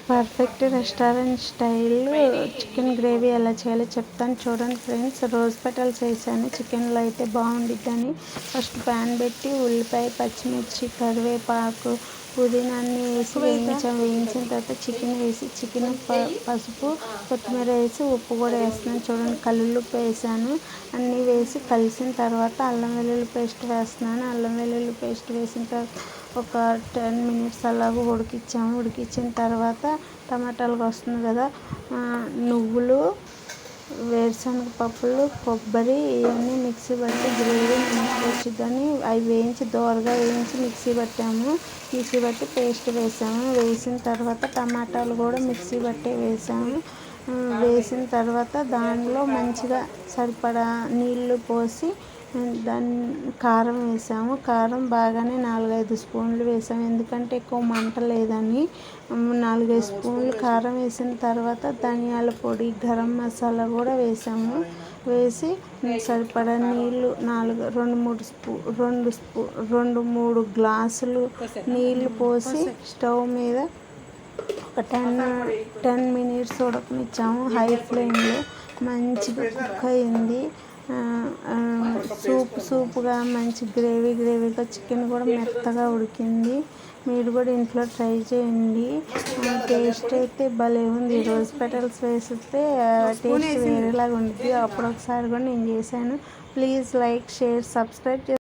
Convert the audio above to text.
Perfect restaurant style chicken gravy ఎలా చేయాలో చెప్తాను చూడండి ఫ్రెండ్స్. రోజ్ పెటల్స్ వేసాను చికెన్లో అయితే బాగుండిద్దని. ఫస్ట్ ప్యాన్ పెట్టి ఉల్లిపాయ, పచ్చిమిర్చి, కరివేపాకు, పుదీనా అన్నీ వేసి వేయించిన తర్వాత చికెన్ వేసి పసుపు, కొత్తిమీర వేసి ఉప్పు కూడా వేస్తున్నాను చూడండి. కల్లుప్పు వేసాను. అన్నీ వేసి కలిసిన తర్వాత అల్లం వెల్లుల్లి పేస్ట్ వేస్తున్నాను. అల్లం వెల్లుల్లి పేస్ట్ వేసిన తర్వాత ఒక 10 మినిట్స్ అలాగ ఉడికించిన తర్వాత టమాటాలకు వస్తుంది కదా, నువ్వులు, వేరుశనగ పప్పులు, కొబ్బరి ఇవన్నీ మిక్సీ పట్టి గ్రేవీ మంచిగా వచ్చిందని అవి దోరగా వేయించి మిక్సీ పట్టి పేస్ట్ వేసాము. వేసిన తర్వాత టమాటాలు కూడా మిక్సీ పట్టి వేసాము. వేసిన తర్వాత దానిలో మంచిగా సరిపడా నీళ్లు పోసి కారం వేసాము. కారం బాగానే 4-5 స్పూన్లు వేసాము, ఎందుకంటే ఎక్కువ మంట లేదని. 4-5 స్పూన్లు కారం వేసిన తర్వాత ధనియాల పొడి, గరం మసాలా కూడా వేసాము. వేసి సరిపడా నీళ్ళు 2-3 గ్లాసులు నీళ్ళు పోసి స్టవ్ మీద ఒక 10 మినిట్స్ ఉడకనిచ్చాము హై ఫ్లేమ్లో. మంచిగా కుక్ అయింది. సూప్గా మంచి గ్రేవీగా చికెన్ కూడా మెత్తగా ఉడికింది. మీరు కూడా ఇంట్లో ట్రై చేయండి. టేస్ట్ అయితే భలే ఉంది. రోజ్ పెటల్స్ వేసితే టేస్ట్ వేరేలాగా ఉంటుంది. అప్పుడు ఒకసారి కూడా నేను చేశాను. Please like, share, subscribe